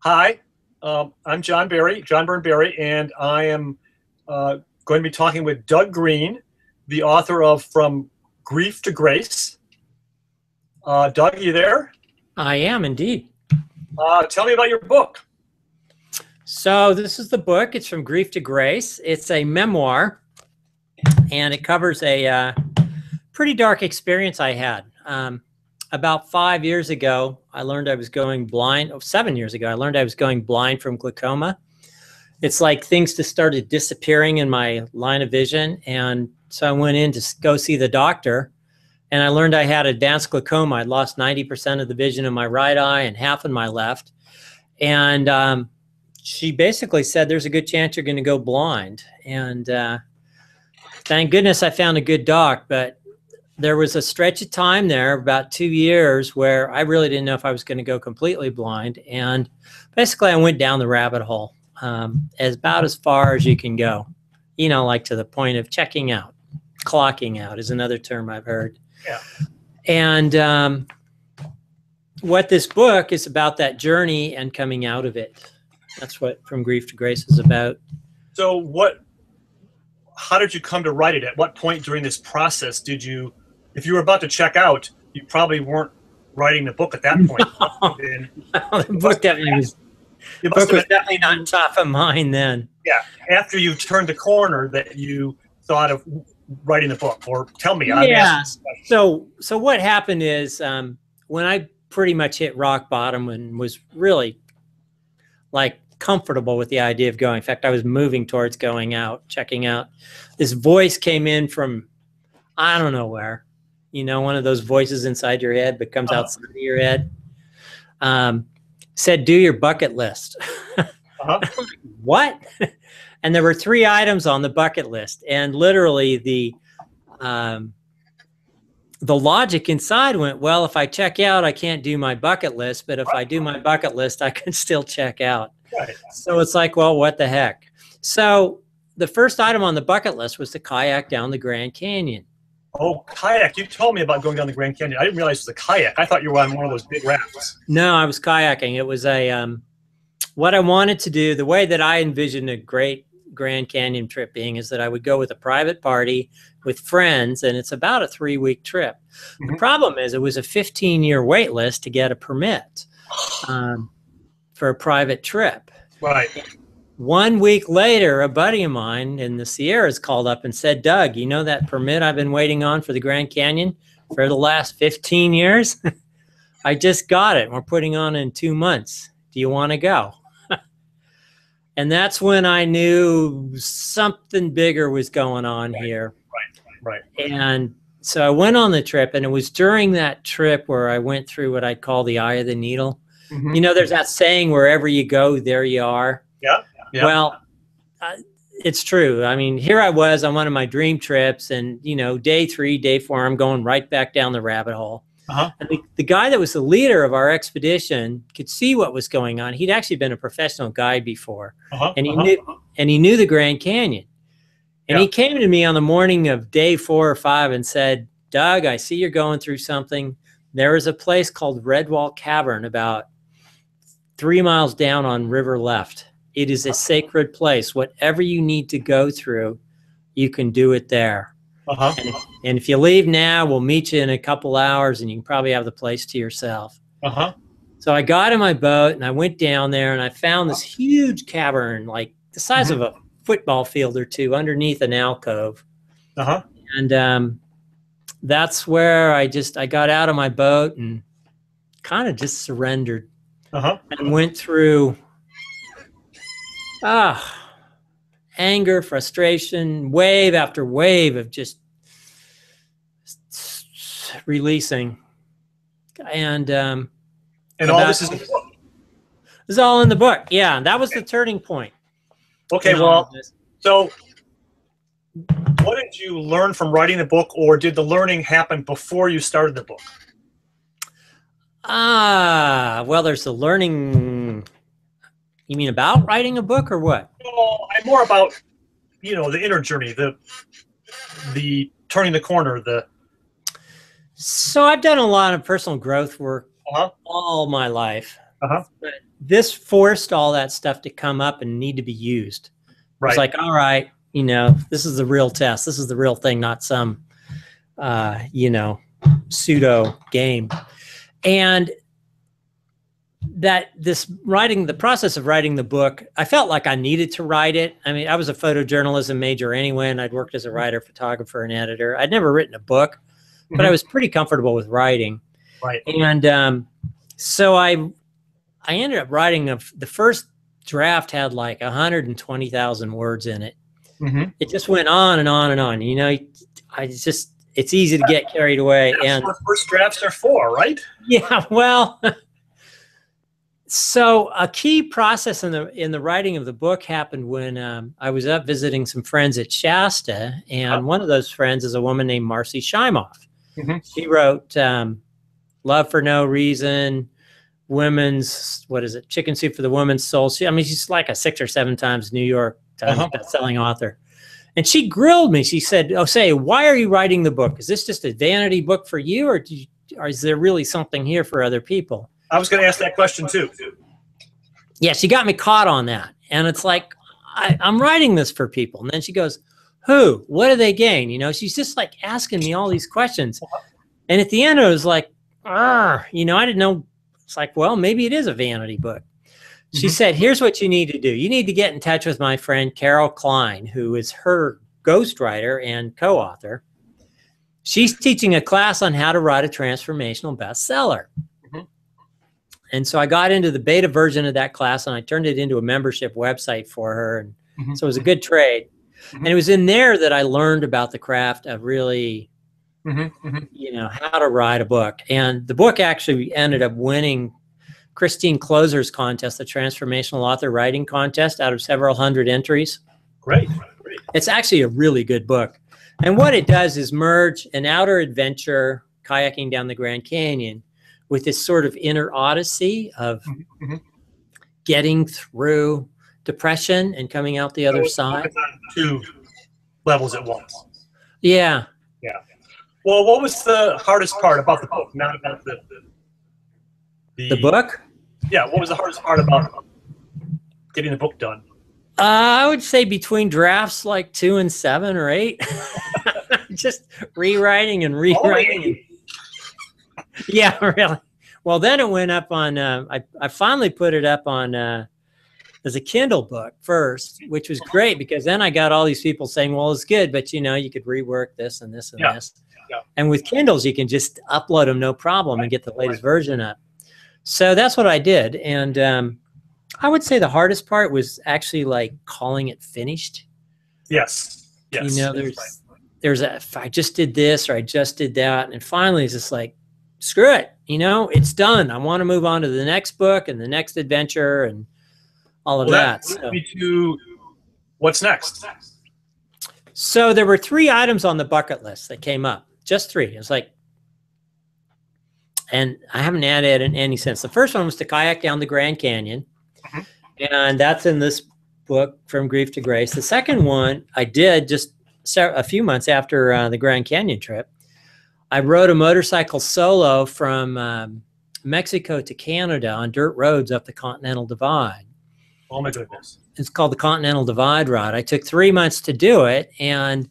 Hi, I'm John Burnberry, and I am going to be talking with Doug Greene, the author of From Grief to Grace. Doug, are you there? I am indeed. Tell me about your book. So this is the book. It's From Grief to Grace. It's a memoir, and it covers a pretty dark experience I had. About 5 years ago, I learned I was going blind. 7 years ago, I learned I was going blind from glaucoma. It's like things just started disappearing in my line of vision, and so I went in to go see the doctor, and I learned I had advanced glaucoma. I'd lost 90% of the vision in my right eye and half in my left. And she basically said, there's a good chance you're going to go blind. And thank goodness I found a good doc. But there was a stretch of time there, about 2 years, where I really didn't know if I was going to go completely blind. And basically I went down the rabbit hole, about as far as you can go, like to the point of checking out. Clocking out is another term I've heard. Yeah. And what this book is about, that journey and coming out of it. That's what From Grief to Grace is about. So, how did you come to write it? At what point during this process did you, if you were about to check out, you probably weren't writing the book at that point? No, the book was definitely not top of mind then. Yeah, after you turned the corner that you thought of writing the book, or tell me. Yeah. So what happened is when I pretty much hit rock bottom and was really like comfortable with the idea of going. In fact, I was moving towards going out, checking out. This voice came in from, I don't know where, one of those voices inside your head but comes outside of your head. Said, do your bucket list. What? And there were 3 items on the bucket list, and literally the logic inside went, well, if I check out, I can't do my bucket list, but if I do my bucket list, I can still check out. Right. So it's like, well, what the heck? So the first item on the bucket list was to kayak down the Grand Canyon. Oh, kayak. You told me about going down the Grand Canyon. I didn't realize it was a kayak. I thought you were on one of those big rafts. No, I was kayaking. It was what I wanted to do, the way that I envisioned a great Grand Canyon trip being, is that I would go with a private party with friends, and it's about a 3-week trip. Mm-hmm. The problem is it was a 15-year wait list to get a permit for a private trip. Right. 1 week later, a buddy of mine in the Sierras called up and said, Doug, that permit I've been waiting on for the Grand Canyon for the last 15 years? I just got it, and we're putting on in 2 months. Do you want to go? And that's when I knew something bigger was going on here. Right. And so I went on the trip, and it was during that trip where I went through what I call the eye of the needle. Mm-hmm. There's that saying, wherever you go, there you are. Yeah. Well, it's true. I mean, here I was on one of my dream trips, and, day 3, day 4, I'm going right back down the rabbit hole. And the guy that was the leader of our expedition could see what was going on. He'd actually been a professional guide before, and he knew the Grand Canyon. And he came to me on the morning of day 4 or 5 and said, Doug, I see you're going through something. There is a place called Redwall Cavern about 3 miles down on River Left. It is a sacred place. Whatever you need to go through, you can do it there. And if you leave now, we'll meet you in a couple hours, and you can probably have the place to yourself. So I got in my boat, and I went down there, and I found this huge cavern, like the size of a football field or two, underneath an alcove. And that's where I got out of my boat and kind of just surrendered and went through anger, frustration, wave after wave of just releasing. And all this is in the book. This is all in the book. Yeah, that was the turning point. Okay, well, so what did you learn from writing the book, or did the learning happen before you started the book? Well, there's the learning. You mean about writing a book, or what? No, I'm more about, the inner journey, the turning the corner, So I've done a lot of personal growth work all my life. Uh-huh. But this forced all that stuff to come up and need to be used. Right. It's like, all right, you know, this is the real test. This is the real thing, not some, you know, pseudo game. And that the process of writing the book, I felt like I needed to write it. I mean, I was a photojournalism major anyway, and I'd worked as a writer, photographer, and editor. I'd never written a book, but I was pretty comfortable with writing. Right. And so I ended up writing the first draft had like 120,000 words in it. It just went on and on and on. You know, it's easy to get carried away. That's and what first drafts are for, right? Yeah, well, so a key process in the writing of the book happened when I was up visiting some friends at Shasta, and one of those friends is a woman named Marcy Shimoff. She wrote Love for No Reason, Women's, what is it, Chicken Soup for the Woman's Soul. She's like a 6 or 7 times New York Times best-selling author. And she grilled me. She said, "Oh, say, why are you writing the book? Is this just a vanity book for you, or is there really something here for other people?" I was going to ask that question too. Yeah, she got me caught on that. And it's like, I'm writing this for people. And then she goes, who? What do they gain? You know, she's just like asking me all these questions. And at the end, it was like, you know, I didn't know. It's like, well, maybe it is a vanity book. She said, here's what you need to do. You need to get in touch with my friend Carol Klein, who is her ghostwriter and co-author. She's teaching a class on how to write a transformational bestseller. And so I got into the beta version of that class, and I turned it into a membership website for her. And so it was a good trade. And it was in there that I learned about the craft of really, you know, how to write a book. And the book actually ended up winning Christine Closer's contest, the Transformational Author Writing Contest, out of several hundred entries. Great. It's actually a really good book. And what it does is merge an outer adventure, kayaking down the Grand Canyon, with this sort of inner odyssey of getting through depression and coming out the other side. On 2 levels at once. Yeah. Yeah. Well, what was the hardest part about the book? Not about the book? Yeah. What was the hardest part about getting the book done? I would say between drafts like 2 and 7 or 8. Just rewriting and rewriting. Yeah, really. Well, then it went up on, I finally put it up on as a Kindle book first, which was great because then I got all these people saying, well, it's good, but you know, you could rework this and this and this. Yeah. And with Kindles, you can just upload them no problem and get the latest version up. So that's what I did. And I would say the hardest part was actually like calling it finished. Yes. You know, there's if I just did this or I just did that. And finally it's just like, screw it. You know, it's done. I want to move on to the next book and the next adventure and all of that. So to what's next? So there were 3 items on the bucket list that came up. Just 3. It was like, and I haven't added any since. The first one was to kayak down the Grand Canyon. And that's in this book, From Grief to Grace. The second one I did just a few months after the Grand Canyon trip. I rode a motorcycle solo from Mexico to Canada on dirt roads up the Continental Divide. Oh my goodness. It's called the Continental Divide Ride. I took 3 months to do it. And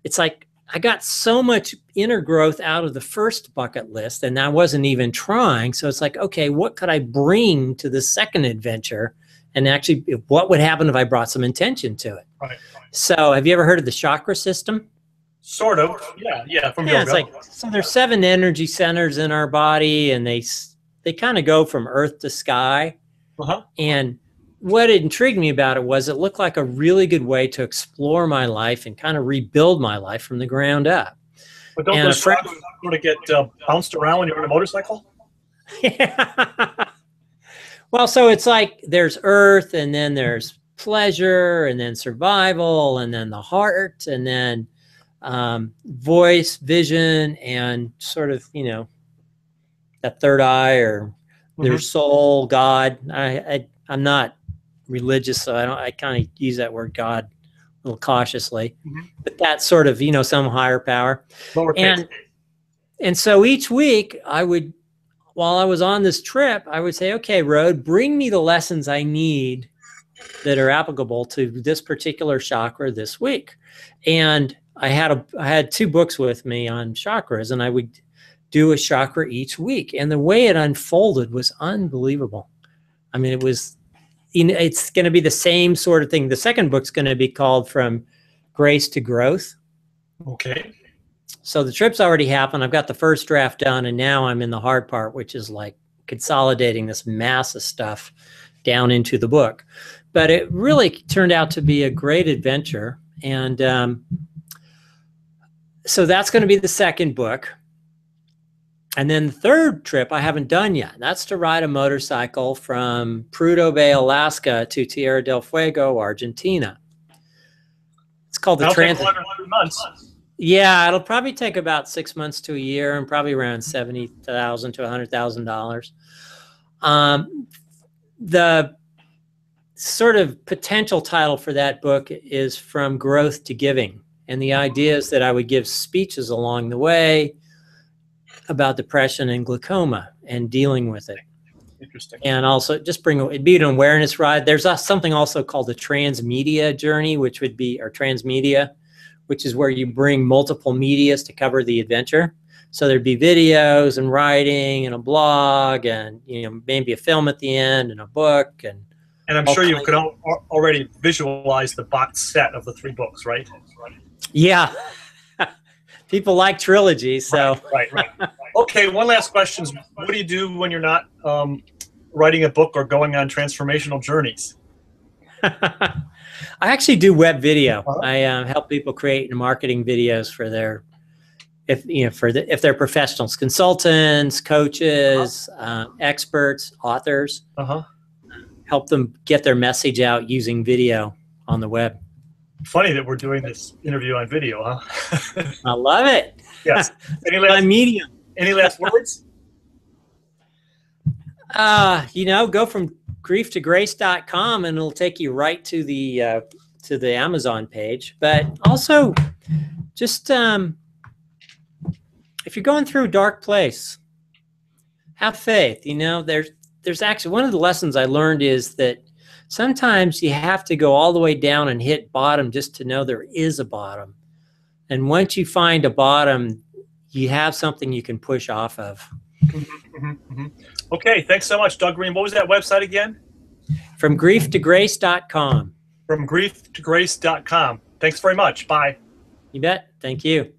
it's like, I got so much inner growth out of the first bucket list and I wasn't even trying. So it's like, okay, what could I bring to the second adventure? And actually, what would happen if I brought some intention to it? Right. So have you ever heard of the chakra system? Sort of. Yeah. From yoga. It's like, so there's 7 energy centers in our body and they kind of go from earth to sky. And what intrigued me about it was it looked like a really good way to explore my life and kind of rebuild my life from the ground up. But don't those chakras sort of get bounced around when you're on a motorcycle? Yeah. Well, so it's like there's earth and then there's pleasure and then survival and then the heart and then voice, vision, and sort of, you know, that third eye or their soul, God. I'm not religious, so I kind of use that word God a little cautiously, but that's sort of, you know, some higher power. And so each week I would while I was on this trip, I would say, okay, road, bring me the lessons I need that are applicable to this particular chakra this week. And I had 2 books with me on chakras, and I would do a chakra each week. And the way it unfolded was unbelievable. I mean, it was, it's going to be the same sort of thing. The second book's going to be called From Grace to Growth. Okay. So the trip's already happened. I've got the first draft done, and now I'm in the hard part, which is like consolidating this mass of stuff down into the book. But it really turned out to be a great adventure. And so that's going to be the second book. And then the third trip I haven't done yet. That's to ride a motorcycle from Prudhoe Bay, Alaska to Tierra del Fuego, Argentina. It's called the Transit. 100 months. Yeah, it'll probably take about 6 months to a year, and probably around $70,000 to $100,000. The sort of potential title for that book is From Growth to Giving. And the idea is that I would give speeches along the way about depression and glaucoma and dealing with it. Interesting. And also just it'd be an awareness ride. There's something also called the transmedia journey, which would be, or transmedia, which is where you bring multiple medias to cover the adventure. So there'd be videos and writing and a blog and, maybe a film at the end and a book. And I'm sure you could already visualize the box set of the 3 books, right? Yeah. People like trilogies, so. Right. Okay, one last question. What do you do when you're not writing a book or going on transformational journeys? I actually do web video. I help people create marketing videos for if they're professionals, consultants, coaches, experts, authors. Help them get their message out using video on the web. Funny that we're doing this interview on video, huh? I love it. Yes. My medium. Any last words? Go from grieftograced.com and it'll take you right to the Amazon page. But also, just if you're going through a dark place, have faith. There's actually one of the lessons I learned is that sometimes you have to go all the way down and hit bottom just to know there is a bottom. And once you find a bottom, you have something you can push off of. Okay, thanks so much, Doug Greene. What was that website again? From grieftograced.com. From grieftograced.com. Thanks very much. Bye. You bet. Thank you.